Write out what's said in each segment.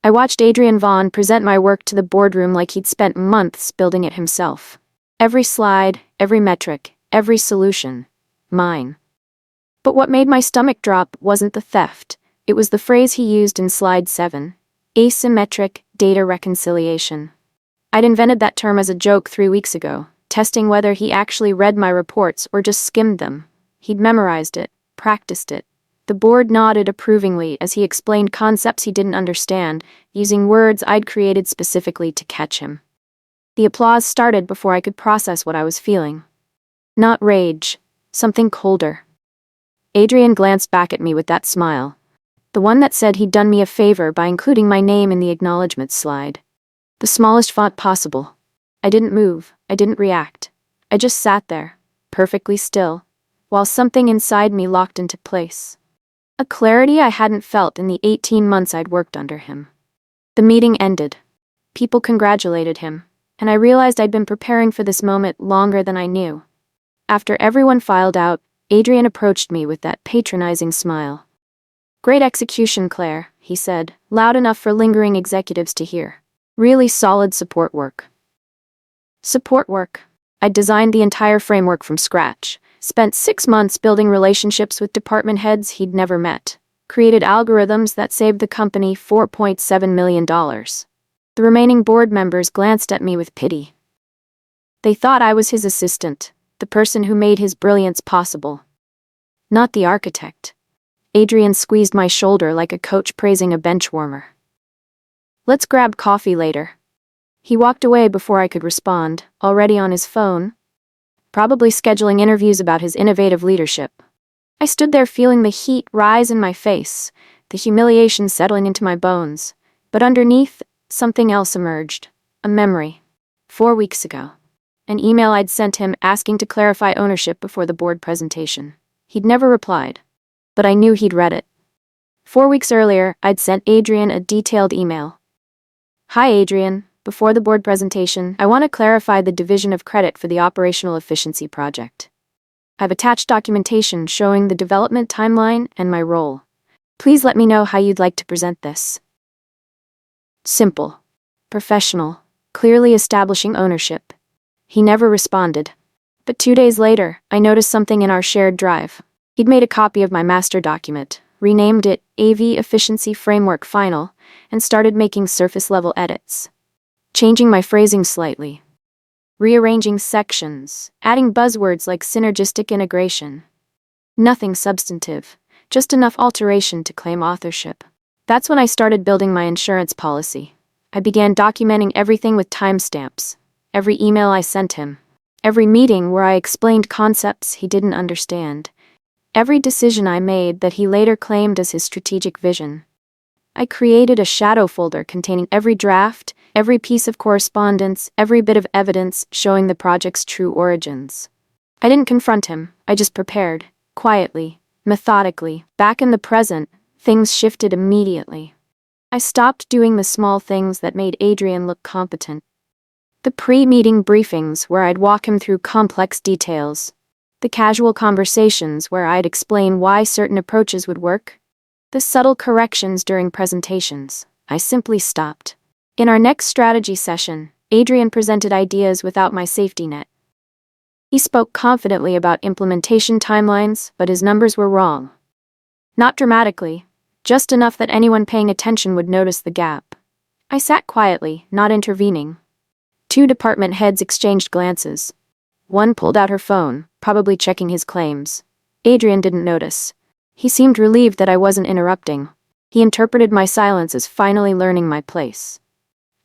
I watched Adrian Vaughn present my work to the boardroom like he'd spent months building it himself. Every slide, every metric, every solution. Mine. But what made my stomach drop wasn't the theft. It was the phrase he used in slide 7. Asymmetric data reconciliation. I'd invented that term as a joke 3 weeks ago, testing whether he actually read my reports or just skimmed them. He'd memorized it, practiced it. The board nodded approvingly as he explained concepts he didn't understand, using words I'd created specifically to catch him. The applause started before I could process what I was feeling. Not rage, something colder. Adrian glanced back at me with that smile. The one that said he'd done me a favor by including my name in the acknowledgement slide. The smallest font possible. I didn't move, I didn't react. I just sat there, perfectly still, while something inside me locked into place. A clarity I hadn't felt in the 18 months I'd worked under him. The meeting ended. People congratulated him, and I realized I'd been preparing for this moment longer than I knew. After everyone filed out, Adrian approached me with that patronizing smile. "Great execution, Claire," he said, loud enough for lingering executives to hear. "Really solid support work." Support work. I'd designed the entire framework from scratch, spent 6 months building relationships with department heads he'd never met, created algorithms that saved the company $4.7 million. The remaining board members glanced at me with pity. They thought I was his assistant, the person who made his brilliance possible. Not the architect. Adrian squeezed my shoulder like a coach praising a bench warmer. "Let's grab coffee later." He walked away before I could respond, already on his phone, probably scheduling interviews about his innovative leadership. I stood there feeling the heat rise in my face, the humiliation settling into my bones, but underneath, something else emerged. A memory. 4 weeks ago. An email I'd sent him asking to clarify ownership before the board presentation. He'd never replied, but I knew he'd read it. 4 weeks earlier, I'd sent Adrian a detailed email. "Hi Adrian, before the board presentation, I want to clarify the division of credit for the operational efficiency project. I've attached documentation showing the development timeline and my role. Please let me know how you'd like to present this." Simple. Professional. Clearly establishing ownership. He never responded. But 2 days later, I noticed something in our shared drive. He'd made a copy of my master document, renamed it AV Efficiency Framework Final, and started making surface-level edits. Changing my phrasing slightly. Rearranging sections, adding buzzwords like synergistic integration. Nothing substantive, just enough alteration to claim authorship. That's when I started building my insurance policy. I began documenting everything with timestamps. Every email I sent him. Every meeting where I explained concepts he didn't understand. Every decision I made that he later claimed as his strategic vision. I created a shadow folder containing every draft, every piece of correspondence, every bit of evidence showing the project's true origins. I didn't confront him, I just prepared, quietly, methodically. Back in the present, things shifted immediately. I stopped doing the small things that made Adrian look competent. The pre-meeting briefings where I'd walk him through complex details. The casual conversations where I'd explain why certain approaches would work. The subtle corrections during presentations. I simply stopped. In our next strategy session, Adrian presented ideas without my safety net. He spoke confidently about implementation timelines, but his numbers were wrong. Not dramatically, just enough that anyone paying attention would notice the gap. I sat quietly, not intervening. 2 department heads exchanged glances. One pulled out her phone, probably checking his claims. Adrian didn't notice. He seemed relieved that I wasn't interrupting. He interpreted my silence as finally learning my place.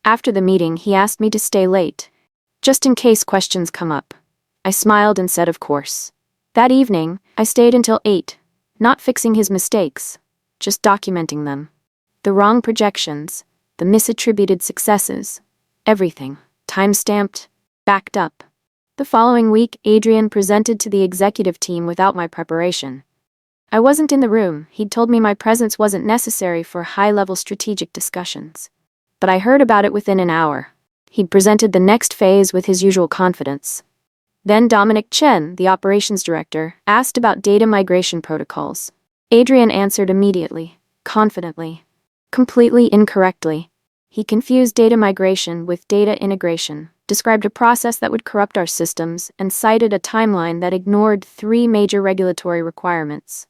After the meeting, he asked me to stay late, just in case questions come up. I smiled and said of course. That evening, I stayed until 8, not fixing his mistakes, just documenting them. The wrong projections, the misattributed successes, everything, time-stamped, backed up. The following week, Adrian presented to the executive team without my preparation. I wasn't in the room. He'd told me my presence wasn't necessary for high-level strategic discussions. But I heard about it within an hour. He'd presented the next phase with his usual confidence. Then Dominic Chen, the operations director, asked about data migration protocols. Adrian answered immediately, confidently. completely incorrectly. He confused data migration with data integration, described a process that would corrupt our systems, and cited a timeline that ignored 3 major regulatory requirements.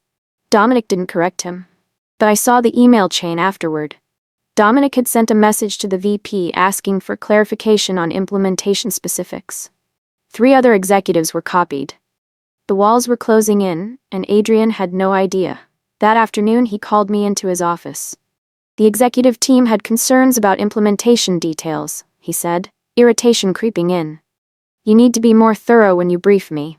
Dominic didn't correct him, but I saw the email chain afterward. Dominic had sent a message to the VP asking for clarification on implementation specifics. 3 other executives were copied. The walls were closing in, and Adrian had no idea. That afternoon, he called me into his office. The executive team had concerns about implementation details, he said, irritation creeping in. You need to be more thorough when you brief me.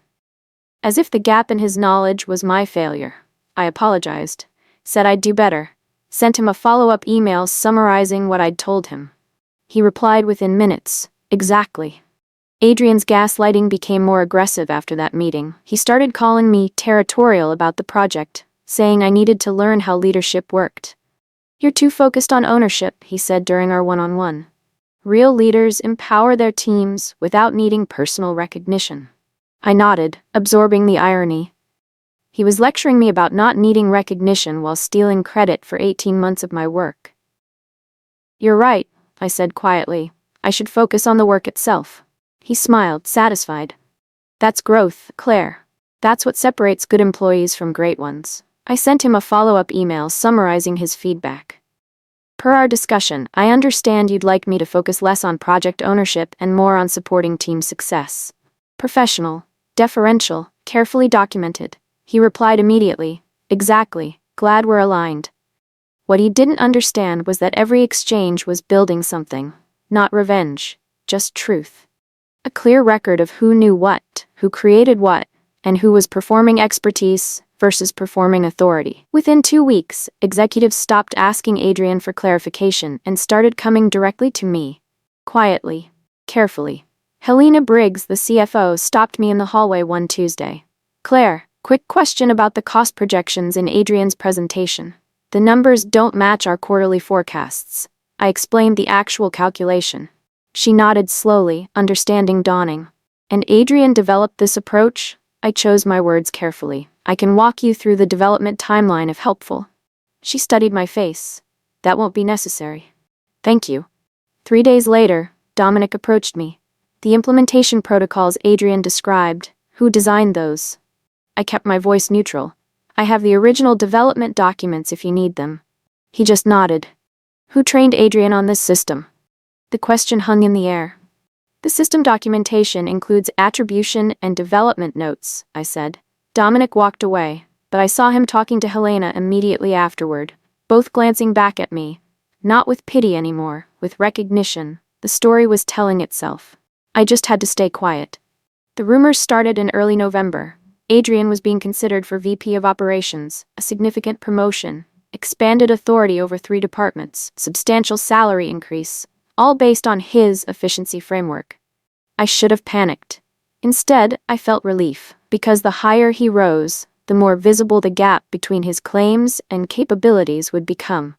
As if the gap in his knowledge was my failure, I apologized, said I'd do better, sent him a follow-up email summarizing what I'd told him. He replied within minutes, exactly. Adrian's gaslighting became more aggressive after that meeting. He started calling me territorial about the project, saying I needed to learn how leadership worked. You're too focused on ownership, he said during our one-on-one. Real leaders empower their teams without needing personal recognition. I nodded, absorbing the irony. He was lecturing me about not needing recognition while stealing credit for 18 months of my work. You're right, I said quietly. I should focus on the work itself. He smiled, satisfied. That's growth, Claire. That's what separates good employees from great ones. I sent him a follow-up email summarizing his feedback. Per our discussion, I understand you'd like me to focus less on project ownership and more on supporting team success. Professional, deferential, carefully documented. He replied immediately, exactly, glad we're aligned. What he didn't understand was that every exchange was building something, not revenge, just truth. A clear record of who knew what, who created what, and who was performing expertise versus performing authority. Within 2 weeks, executives stopped asking Adrian for clarification and started coming directly to me. Quietly, carefully. Helena Briggs, the CFO, stopped me in the hallway one Tuesday. Claire, quick question about the cost projections in Adrian's presentation. The numbers don't match our quarterly forecasts. I explained the actual calculation. She nodded slowly, understanding dawning. And Adrian developed this approach? I chose my words carefully. I can walk you through the development timeline if helpful. She studied my face. That won't be necessary. Thank you. 3 days later, Dominic approached me. The implementation protocols Adrian described, who designed those? I kept my voice neutral. I have the original development documents if you need them. He just nodded. Who trained Adrian on this system? The question hung in the air. The system documentation includes attribution and development notes, I said. Dominic walked away, but I saw him talking to Helena immediately afterward, both glancing back at me. Not with pity anymore, with recognition. The story was telling itself. I just had to stay quiet. The rumors started in early November. Adrian was being considered for VP of Operations, a significant promotion, expanded authority over 3 departments, substantial salary increase, all based on his efficiency framework. I should have panicked. Instead, I felt relief, because the higher he rose, the more visible the gap between his claims and capabilities would become.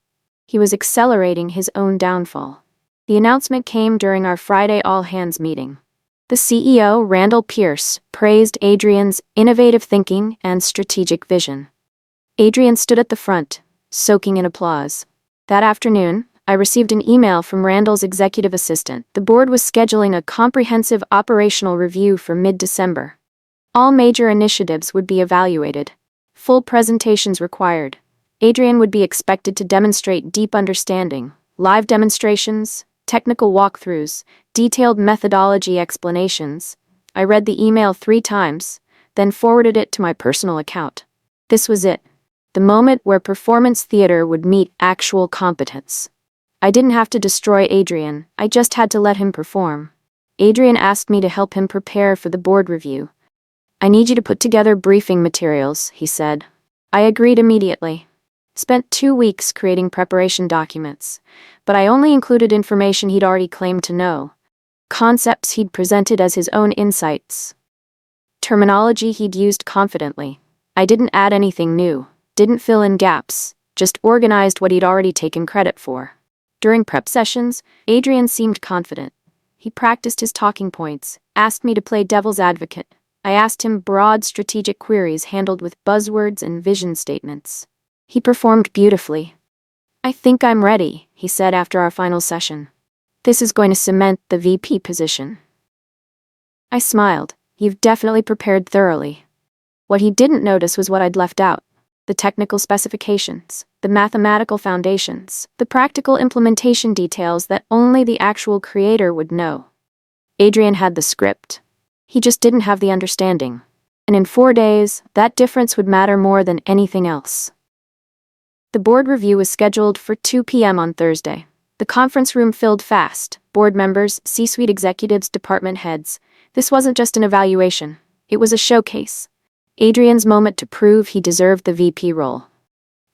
He was accelerating his own downfall. The announcement came during our Friday all-hands meeting. The CEO, Randall Pierce, praised Adrian's innovative thinking and strategic vision. Adrian stood at the front, soaking in applause. That afternoon, I received an email from Randall's executive assistant. The board was scheduling a comprehensive operational review for mid-December. All major initiatives would be evaluated. Full presentations required. Adrian would be expected to demonstrate deep understanding, live demonstrations, technical walkthroughs, detailed methodology explanations. I read the email 3 times, then forwarded it to my personal account. This was it. The moment where performance theater would meet actual competence. I didn't have to destroy Adrian, I just had to let him perform. Adrian asked me to help him prepare for the board review. I need you to put together briefing materials, he said. I agreed immediately. Spent 2 weeks creating preparation documents, but I only included information he'd already claimed to know. Concepts he'd presented as his own insights. Terminology he'd used confidently. I didn't add anything new, didn't fill in gaps, just organized what he'd already taken credit for. During prep sessions, Adrian seemed confident. He practiced his talking points, asked me to play devil's advocate. I asked him broad strategic queries handled with buzzwords and vision statements. He performed beautifully. I think I'm ready, he said after our final session. This is going to cement the VP position. I smiled. You've definitely prepared thoroughly. What he didn't notice was what I'd left out. The technical specifications, the mathematical foundations, the practical implementation details that only the actual creator would know. Adrian had the script. He just didn't have the understanding. And in 4 days, that difference would matter more than anything else. The board review was scheduled for 2 p.m. on Thursday. The conference room filled fast. Board members, C-suite executives, department heads. This wasn't just an evaluation. It was a showcase. Adrian's moment to prove he deserved the VP role.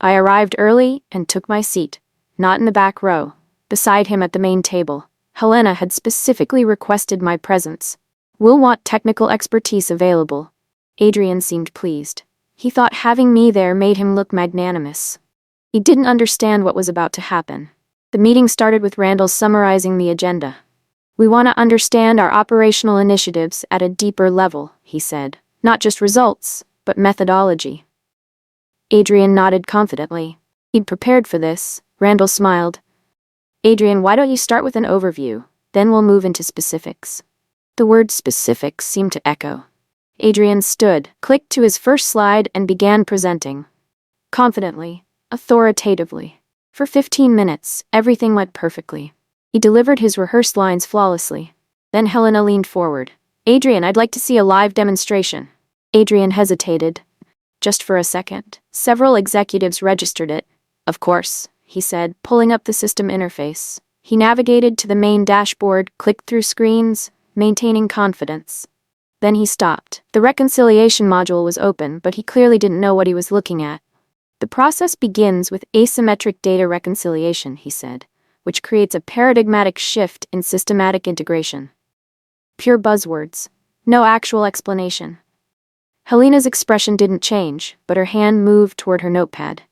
I arrived early and took my seat, not in the back row, beside him at the main table. Helena had specifically requested my presence. We'll want technical expertise available. Adrian seemed pleased. He thought having me there made him look magnanimous. He didn't understand what was about to happen. The meeting started with Randall summarizing the agenda. We want to understand our operational initiatives at a deeper level, he said. Not just results, but methodology. Adrian nodded confidently. He'd prepared for this. Randall smiled. Adrian, why don't you start with an overview? Then we'll move into specifics. The word specifics seemed to echo. Adrian stood, clicked to his first slide, and began presenting. Confidently, authoritatively. For 15 minutes, everything went perfectly. He delivered his rehearsed lines flawlessly. Then Helena leaned forward. Adrian, I'd like to see a live demonstration. Adrian hesitated. Just for a second. Several executives registered it. Of course, he said, pulling up the system interface. He navigated to the main dashboard, clicked through screens, maintaining confidence. Then he stopped. The reconciliation module was open, but he clearly didn't know what he was looking at. The process begins with asymmetric data reconciliation, he said, which creates a paradigmatic shift in systematic integration. Pure buzzwords. No actual explanation. Helena's expression didn't change, but her hand moved toward her notepad.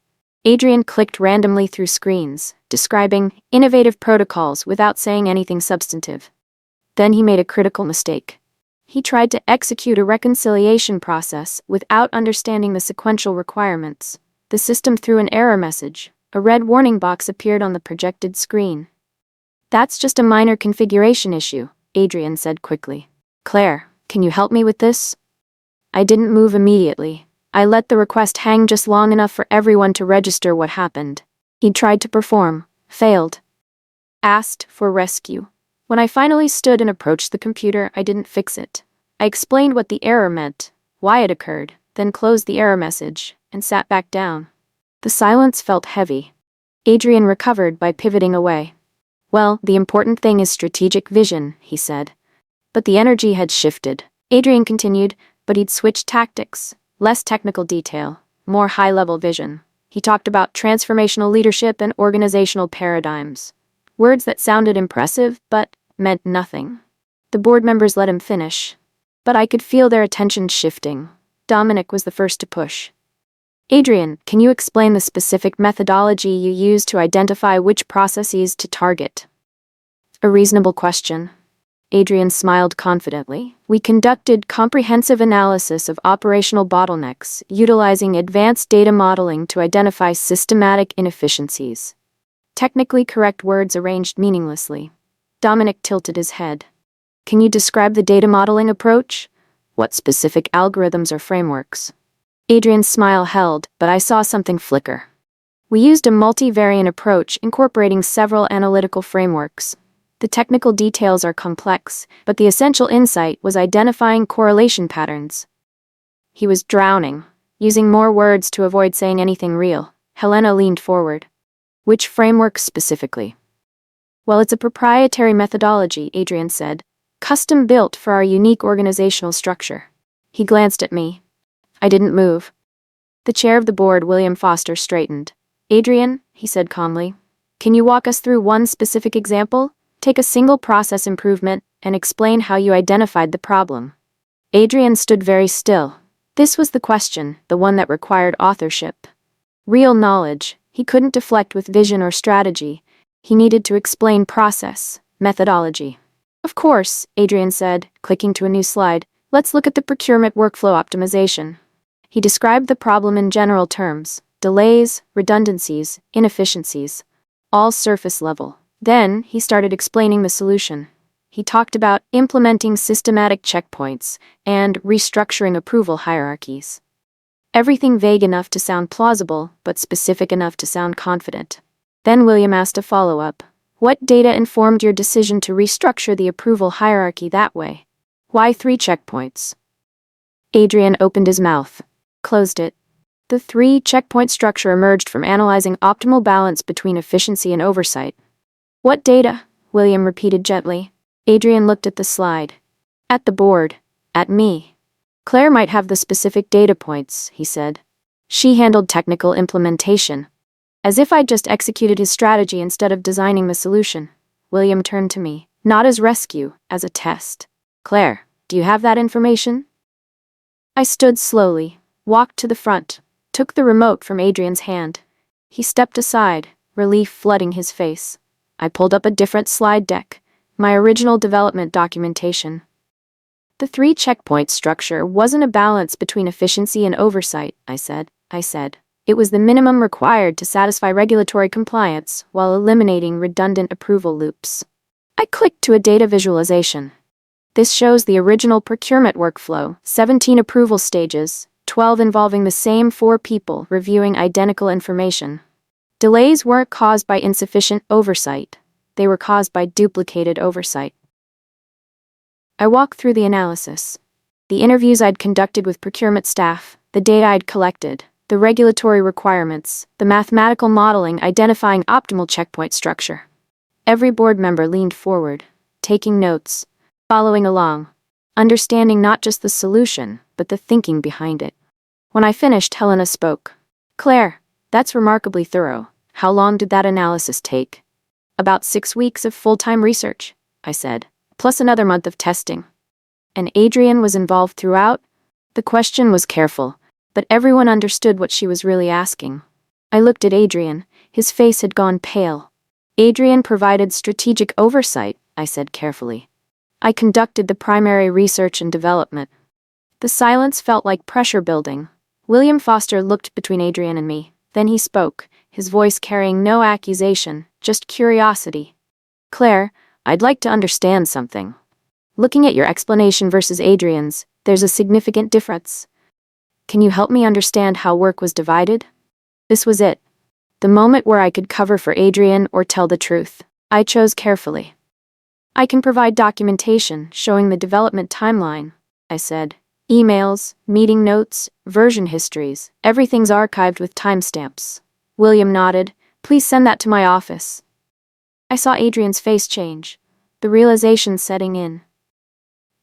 Adrian clicked randomly through screens, describing innovative protocols without saying anything substantive. Then he made a critical mistake. He tried to execute a reconciliation process without understanding the sequential requirements. The system threw an error message. A red warning box appeared on the projected screen. That's just a minor configuration issue, Adrian said quickly. Claire, can you help me with this? I didn't move immediately. I let the request hang just long enough for everyone to register what happened. He tried to perform, failed. Asked for rescue. When I finally stood and approached the computer, I didn't fix it. I explained what the error meant, why it occurred, then closed the error message, and sat back down. The silence felt heavy. Adrian recovered by pivoting away. Well, the important thing is strategic vision, he said. But the energy had shifted. Adrian continued, but he'd switched tactics. Less technical detail, more high-level vision. He talked about transformational leadership and organizational paradigms. Words that sounded impressive, but meant nothing. The board members let him finish. But I could feel their attention shifting. Dominic was the first to push. Adrian, can you explain the specific methodology you use to identify which processes to target? A reasonable question. Adrian smiled confidently. We conducted comprehensive analysis of operational bottlenecks, utilizing advanced data modeling to identify systematic inefficiencies. Technically correct words arranged meaninglessly. Dominic tilted his head. Can you describe the data modeling approach? What specific algorithms or frameworks? Adrian's smile held, but I saw something flicker. We used a multivariate approach incorporating several analytical frameworks. The technical details are complex, but the essential insight was identifying correlation patterns. He was drowning, using more words to avoid saying anything real. Helena leaned forward. Which framework specifically? Well, it's a proprietary methodology, Adrian said. Custom-built for our unique organizational structure. He glanced at me. I didn't move. The chair of the board, William Foster, straightened. Adrian, he said calmly, can you walk us through one specific example? Take a single process improvement and explain how you identified the problem. Adrian stood very still. This was the question, the one that required authorship. Real knowledge. He couldn't deflect with vision or strategy. He needed to explain process, methodology. Of course, Adrian said, clicking to a new slide. Let's look at the procurement workflow optimization. He described the problem in general terms: delays, redundancies, inefficiencies. all surface level. Then, he started explaining the solution. He talked about implementing systematic checkpoints and restructuring approval hierarchies. Everything vague enough to sound plausible, but specific enough to sound confident. Then William asked a follow-up. What data informed your decision to restructure the approval hierarchy that way? Why 3 checkpoints? Adrian opened his mouth, closed it. The 3 checkpoint structure emerged from analyzing optimal balance between efficiency and oversight. What data? William repeated gently. Adrian looked at the slide. At the board. At me. Claire might have the specific data points, he said. She handled technical implementation. As if I'd just executed his strategy instead of designing the solution. William turned to me, not as rescue, as a test. Claire, do you have that information? I stood slowly, walked to the front, took the remote from Adrian's hand. He stepped aside, relief flooding his face. I pulled up a different slide deck, my original development documentation. The 3 checkpoint structure wasn't a balance between efficiency and oversight, I said. It was the minimum required to satisfy regulatory compliance while eliminating redundant approval loops. I clicked to a data visualization. This shows the original procurement workflow, 17 approval stages, 12 involving the same 4 people reviewing identical information. Delays weren't caused by insufficient oversight. They were caused by duplicated oversight. I walked through the analysis. The interviews I'd conducted with procurement staff, the data I'd collected, the regulatory requirements, the mathematical modeling identifying optimal checkpoint structure. Every board member leaned forward, taking notes, following along, understanding not just the solution, but the thinking behind it. When I finished, Helena spoke. Claire, that's remarkably thorough. How long did that analysis take? About 6 weeks of full-time research, I said, plus another month of testing. And Adrian was involved throughout? The question was careful, but everyone understood what she was really asking. I looked at Adrian. His face had gone pale. Adrian provided strategic oversight, I said carefully. I conducted the primary research and development. The silence felt like pressure building. William Foster looked between Adrian and me. Then he spoke, his voice carrying no accusation, just curiosity. Claire, I'd like to understand something. Looking at your explanation versus Adrian's, there's a significant difference. Can you help me understand how work was divided? This was it. The moment where I could cover for Adrian or tell the truth. I chose carefully. I can provide documentation showing the development timeline, I said. Emails, meeting notes, version histories, everything's archived with timestamps. William nodded. Please send that to my office. I saw Adrian's face change, the realization setting in.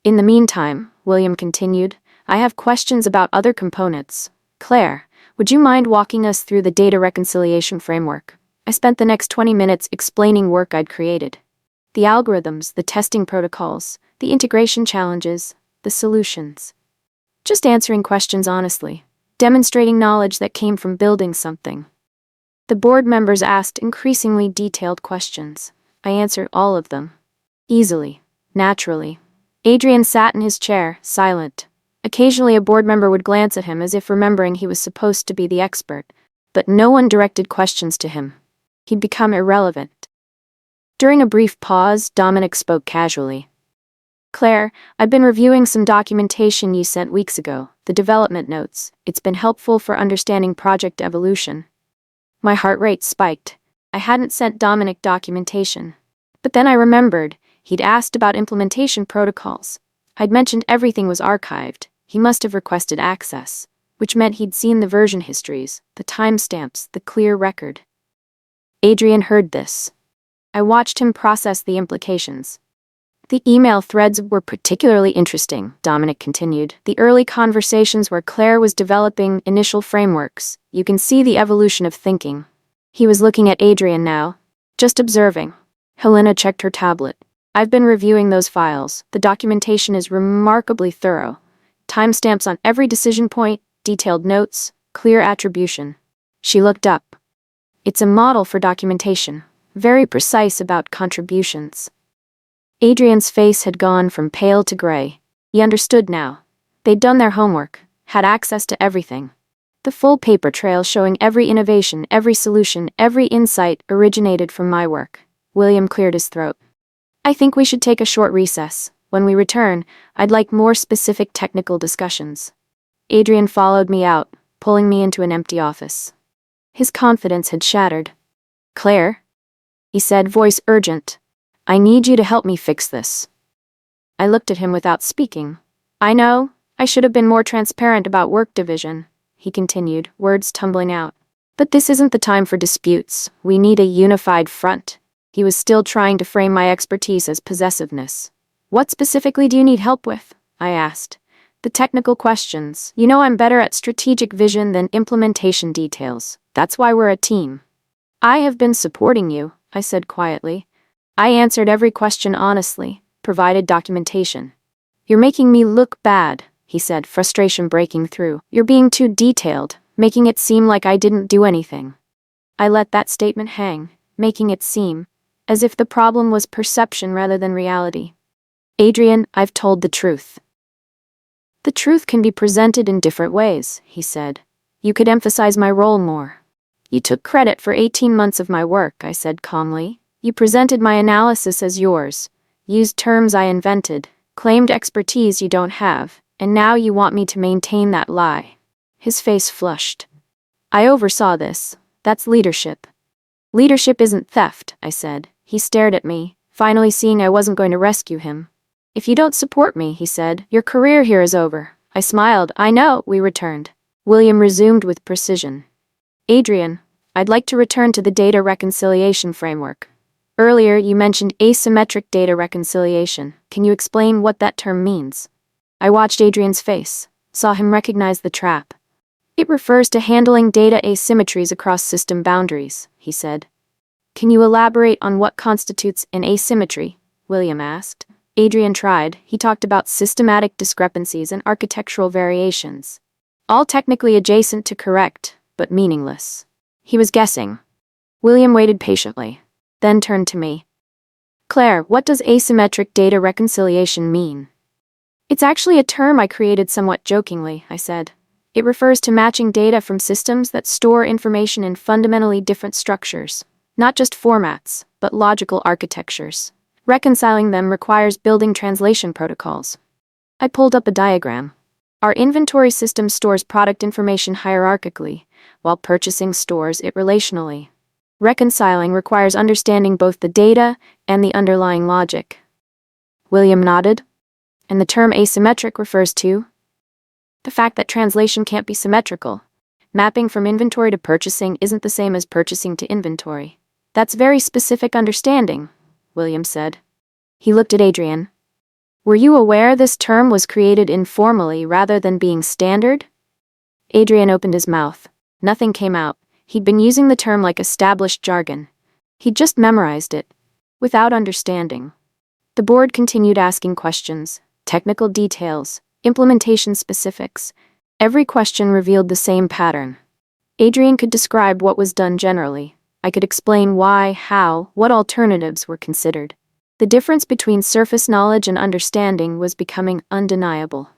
In the meantime, William continued, I have questions about other components. Claire, would you mind walking us through the data reconciliation framework? I spent the next 20 minutes explaining work I'd created. The algorithms, the testing protocols, the integration challenges, the solutions. Just answering questions honestly, demonstrating knowledge that came from building something. The board members asked increasingly detailed questions. I answered all of them. Easily, naturally. Adrian sat in his chair, silent. Occasionally a board member would glance at him as if remembering he was supposed to be the expert, but no one directed questions to him. He'd become irrelevant. During a brief pause, Dominic spoke casually. Claire, I've been reviewing some documentation you sent weeks ago, the development notes. It's been helpful for understanding project evolution. My heart rate spiked. I hadn't sent Dominic documentation. But then I remembered, he'd asked about implementation protocols. I'd mentioned everything was archived. He must have requested access, which meant he'd seen the version histories, the timestamps, the clear record. Adrian heard this. I watched him process the implications. The email threads were particularly interesting, Dominic continued. The early conversations where Claire was developing initial frameworks. You can see the evolution of thinking. He was looking at Adrian now, just observing. Helena checked her tablet. I've been reviewing those files. The documentation is remarkably thorough. Timestamps on every decision point, detailed notes, clear attribution. She looked up. It's a model for documentation, very precise about contributions. Adrian's face had gone from pale to gray. He understood now. They'd done their homework, had access to everything. The full paper trail showing every innovation, every solution, every insight originated from my work. William cleared his throat. I think we should take a short recess. When we return, I'd like more specific technical discussions. Adrian followed me out, pulling me into an empty office. His confidence had shattered. Claire, he said, voice urgent. I need you to help me fix this. I looked at him without speaking. I know, I should have been more transparent about work division, he continued, words tumbling out. But this isn't the time for disputes. We need a unified front. He was still trying to frame my expertise as possessiveness. What specifically do you need help with? I asked. The technical questions. You know I'm better at strategic vision than implementation details. That's why we're a team. I have been supporting you, I said quietly. I answered every question honestly, provided documentation. You're making me look bad, he said, frustration breaking through. You're being too detailed, making it seem like I didn't do anything. I let that statement hang, making it seem as if the problem was perception rather than reality. Adrian, I've told the truth. The truth can be presented in different ways, he said. You could emphasize my role more. You took credit for 18 months of my work, I said calmly. You presented my analysis as yours, used terms I invented, claimed expertise you don't have, and now you want me to maintain that lie. His face flushed. I oversaw this. That's leadership. Leadership isn't theft, I said. He stared at me, finally seeing I wasn't going to rescue him. If you don't support me, he said, your career here is over. I smiled. I know, we returned. William resumed with precision. Adrian, I'd like to return to the data reconciliation framework. Earlier, you mentioned asymmetric data reconciliation. Can you explain what that term means? I watched Adrian's face, saw him recognize the trap. It refers to handling data asymmetries across system boundaries, he said. Can you elaborate on what constitutes an asymmetry? William asked. Adrian tried. He talked about systematic discrepancies and architectural variations. All technically adjacent to correct, but meaningless. He was guessing. William waited patiently, then turned to me. Claire, what does asymmetric data reconciliation mean? It's actually a term I created somewhat jokingly, I said. It refers to matching data from systems that store information in fundamentally different structures, not just formats, but logical architectures. Reconciling them requires building translation protocols. I pulled up a diagram. Our inventory system stores product information hierarchically, while purchasing stores it relationally. Reconciling requires understanding both the data and the underlying logic. William nodded. And the term asymmetric refers to the fact that translation can't be symmetrical. Mapping from inventory to purchasing isn't the same as purchasing to inventory. That's very specific understanding, William said. He looked at Adrian. Were you aware this term was created informally rather than being standard? Adrian opened his mouth. Nothing came out. He'd been using the term like established jargon. He'd just memorized it, without understanding. The board continued asking questions, technical details, implementation specifics. Every question revealed the same pattern. Adrian could describe what was done generally. I could explain why, how, what alternatives were considered. The difference between surface knowledge and understanding was becoming undeniable.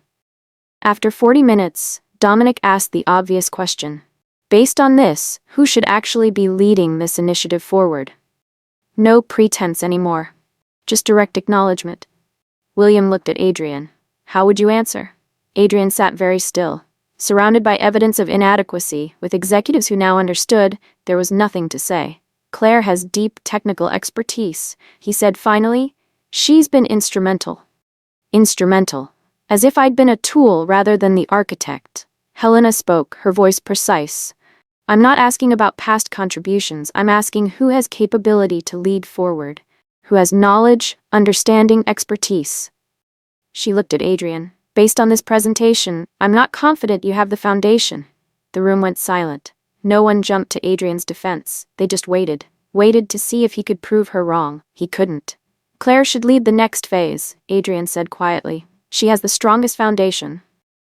After 40 minutes, Dominic asked the obvious question. Based on this, who should actually be leading this initiative forward? No pretense anymore. Just direct acknowledgement. William looked at Adrian. How would you answer? Adrian sat very still. Surrounded by evidence of inadequacy, with executives who now understood, there was nothing to say. Claire has deep technical expertise, he said finally. She's been instrumental. Instrumental. As if I'd been a tool rather than the architect. Helena spoke, her voice precise. I'm not asking about past contributions, I'm asking who has capability to lead forward. Who has knowledge, understanding, expertise. She looked at Adrian. Based on this presentation, I'm not confident you have the foundation. The room went silent. No one jumped to Adrian's defense. They just waited to see if he could prove her wrong. He couldn't. Claire should lead the next phase, Adrian said quietly. She has the strongest foundation.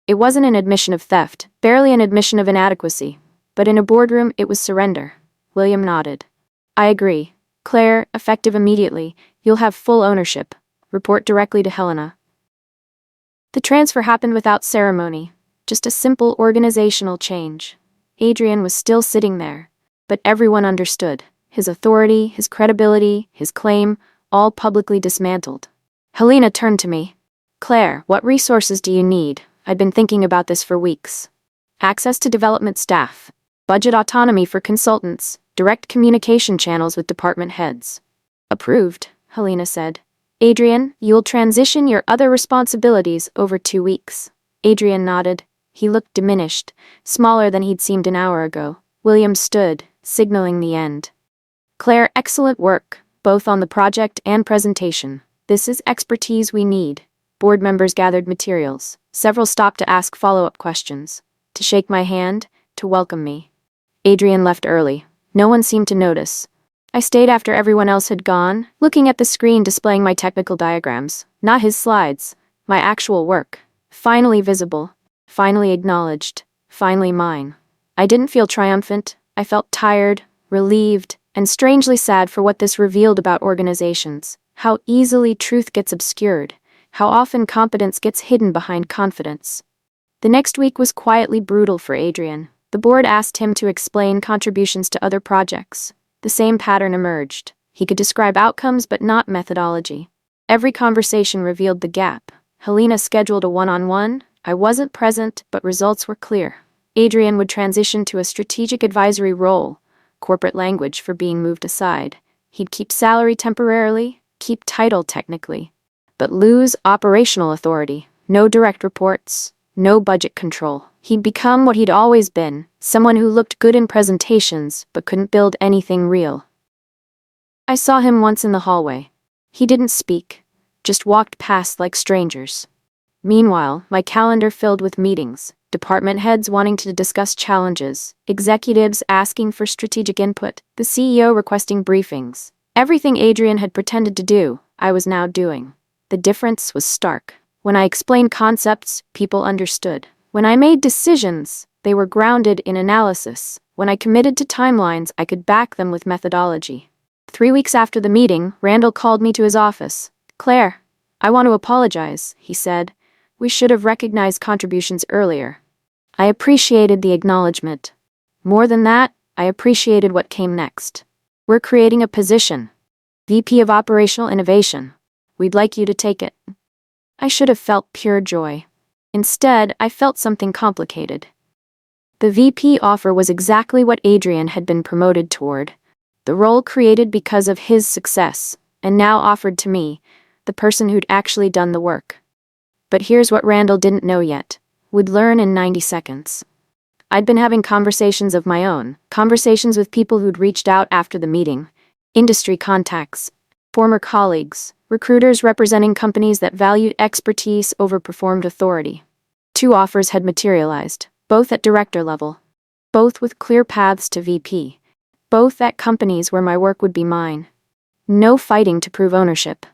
It wasn't an admission of theft, barely an admission of inadequacy. But in a boardroom, it was surrender. William nodded. I agree. Claire, effective immediately. You'll have full ownership. Report directly to Helena. The transfer happened without ceremony. Just a simple organizational change. Adrian was still sitting there, but everyone understood. His authority, his credibility, his claim, all publicly dismantled. Helena turned to me. Claire, what resources do you need? I'd been thinking about this for weeks. Access to development staff, budget autonomy for consultants, direct communication channels with department heads. Approved, Helena said. Adrian, you'll transition your other responsibilities over 2 weeks. Adrian nodded. He looked diminished, smaller than he'd seemed an hour ago. William stood, signaling the end. Claire, excellent work, both on the project and presentation. This is expertise we need. Board members gathered materials. Several stopped to ask follow-up questions, to shake my hand, to welcome me. Adrian left early. No one seemed to notice. I stayed after everyone else had gone, looking at the screen displaying my technical diagrams, not his slides, my actual work. Finally visible, finally acknowledged, finally mine. I didn't feel triumphant. I felt tired, relieved, and strangely sad for what this revealed about organizations. How easily truth gets obscured. How often competence gets hidden behind confidence. The next week was quietly brutal for Adrian. The board asked him to explain contributions to other projects. The same pattern emerged. He could describe outcomes but not methodology. Every conversation revealed the gap. Helena scheduled a one-on-one. I wasn't present, but results were clear. Adrian would transition to a strategic advisory role, corporate language for being moved aside. He'd keep salary temporarily, keep title technically, but lose operational authority. No direct reports, no budget control. He'd become what he'd always been, someone who looked good in presentations but couldn't build anything real. I saw him once in the hallway. He didn't speak, just walked past like strangers. Meanwhile, my calendar filled with meetings, department heads wanting to discuss challenges, executives asking for strategic input, the CEO requesting briefings. Everything Adrian had pretended to do, I was now doing. The difference was stark. When I explained concepts, people understood. When I made decisions, they were grounded in analysis. When I committed to timelines, I could back them with methodology. 3 weeks after the meeting, Randall called me to his office. Claire, I want to apologize, he said. We should have recognized contributions earlier. I appreciated the acknowledgement. More than that, I appreciated what came next. We're creating a position. VP of Operational Innovation. We'd like you to take it. I should have felt pure joy. Instead, I felt something complicated. The VP offer was exactly what Adrian had been promoted toward. The role created because of his success, and now offered to me, the person who'd actually done the work. But here's what Randall didn't know yet. Would learn in 90 seconds. I'd been having conversations of my own, conversations with people who'd reached out after the meeting, industry contacts, former colleagues, recruiters representing companies that valued expertise over performed authority. 2 offers had materialized, both at director level, both with clear paths to VP, both at companies where my work would be mine. No fighting to prove ownership.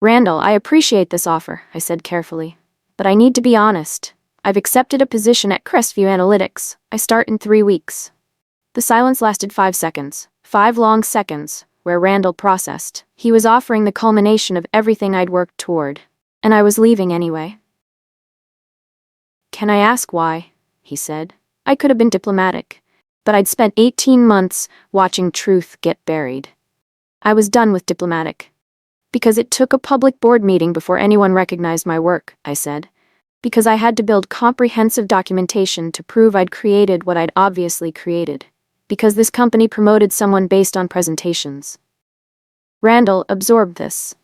Randall, I appreciate this offer, I said carefully. But I need to be honest. I've accepted a position at Crestview Analytics. I start in 3 weeks. The silence lasted 5 seconds. 5 long seconds, where Randall processed. He was offering the culmination of everything I'd worked toward. And I was leaving anyway. Can I ask why? He said. I could have been diplomatic. But I'd spent 18 months watching truth get buried. I was done with diplomatic. Because it took a public board meeting before anyone recognized my work, I said. Because I had to build comprehensive documentation to prove I'd created what I'd obviously created. Because this company promoted someone based on presentations. Randall absorbed this.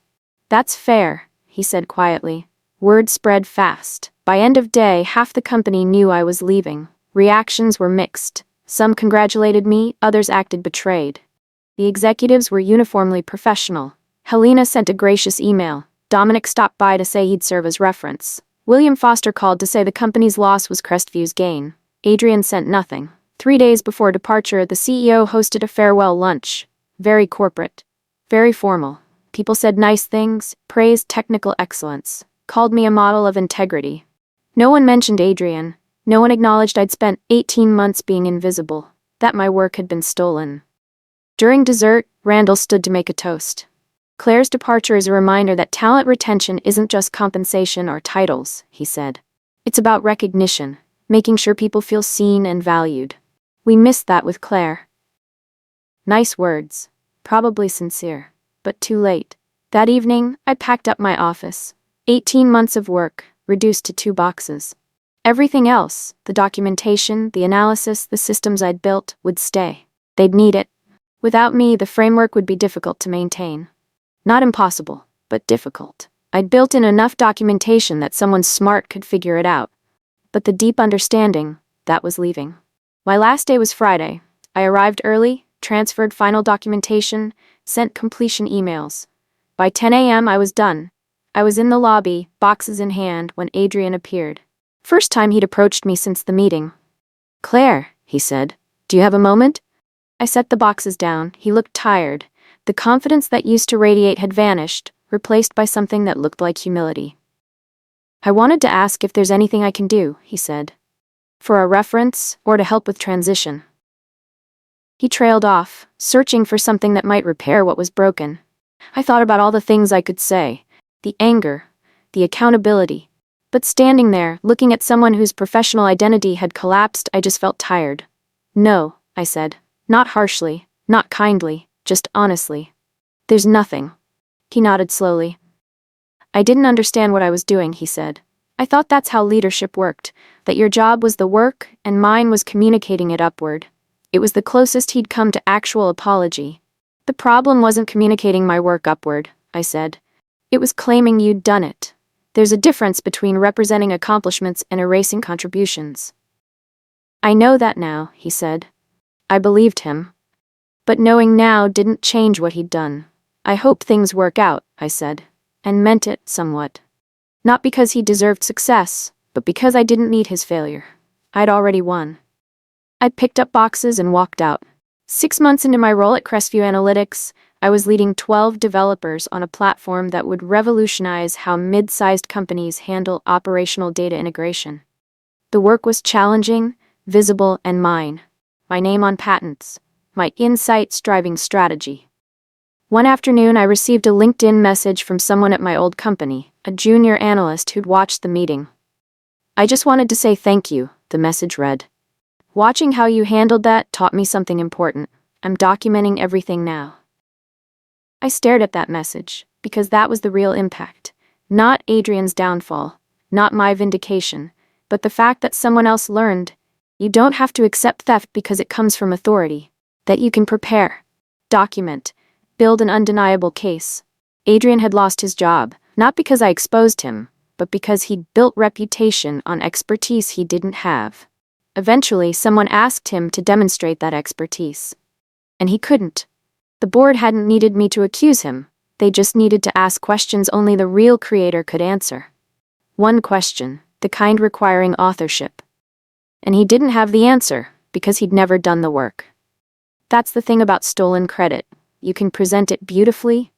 That's fair, he said quietly. Word spread fast. By end of day, half the company knew I was leaving. Reactions were mixed. Some congratulated me, others acted betrayed. The executives were uniformly professional. Helena sent a gracious email. Dominic stopped by to say he'd serve as reference. William Foster called to say the company's loss was Crestview's gain. Adrian sent nothing. 3 days before departure, the CEO hosted a farewell lunch. Very corporate. Very formal. People said nice things, praised technical excellence, called me a model of integrity. No one mentioned Adrian. No one acknowledged I'd spent 18 months being invisible, that my work had been stolen. During dessert, Randall stood to make a toast. Claire's departure is a reminder that talent retention isn't just compensation or titles, he said. It's about recognition, making sure people feel seen and valued. We missed that with Claire. Nice words, probably sincere, but too late. That evening, I packed up my office. 18 months of work, reduced to 2 boxes. Everything else, the documentation, the analysis, the systems I'd built, would stay. They'd need it. Without me, the framework would be difficult to maintain. Not impossible, but difficult. I'd built in enough documentation that someone smart could figure it out. But the deep understanding, that was leaving. My last day was Friday. I arrived early, transferred final documentation, sent completion emails. By 10 a.m. I was done. I was in the lobby, boxes in hand, when Adrian appeared. First time he'd approached me since the meeting. "Claire," he said, "do you have a moment?" I set the boxes down. He looked tired. The confidence that used to radiate had vanished, replaced by something that looked like humility. "I wanted to ask if there's anything I can do," he said. "For a reference, or to help with transition." He trailed off, searching for something that might repair what was broken. I thought about all the things I could say. The anger, the accountability. But standing there, looking at someone whose professional identity had collapsed, I just felt tired. "No," I said. Not harshly, not kindly, just honestly. "There's nothing." He nodded slowly. "I didn't understand what I was doing," he said. "I thought that's how leadership worked, that your job was the work, and mine was communicating it upward." It was the closest he'd come to actual apology. "The problem wasn't communicating my work upward," I said. "It was claiming you'd done it. There's a difference between representing accomplishments and erasing contributions." "I know that now," he said. I believed him. But knowing now didn't change what he'd done. "I hope things work out," I said, and meant it somewhat. Not because he deserved success, but because I didn't need his failure. I'd already won. I picked up boxes and walked out. 6 months into my role at Crestview Analytics, I was leading 12 developers on a platform that would revolutionize how mid-sized companies handle operational data integration. The work was challenging, visible, and mine. My name on patents. My insights-driving strategy. One afternoon, I received a LinkedIn message from someone at my old company, a junior analyst who'd watched the meeting. "I just wanted to say thank you," the message read. "Watching how you handled that taught me something important. I'm documenting everything now." I stared at that message, because that was the real impact. Not Adrian's downfall, not my vindication, but the fact that someone else learned. You don't have to accept theft because it comes from authority. That you can prepare, document, build an undeniable case. Adrian had lost his job, not because I exposed him, but because he'd built reputation on expertise he didn't have. Eventually, someone asked him to demonstrate that expertise. And he couldn't. The board hadn't needed me to accuse him. They just needed to ask questions only the real creator could answer. One question, the kind requiring authorship. And he didn't have the answer, because he'd never done the work. That's the thing about stolen credit. You can present it beautifully,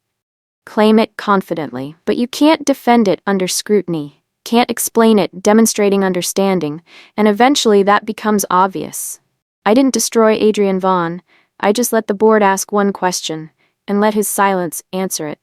claim it confidently, but you can't defend it under scrutiny, can't explain it demonstrating understanding, and eventually that becomes obvious. I didn't destroy Adrian Vaughn, I just let the board ask one question, and let his silence answer it.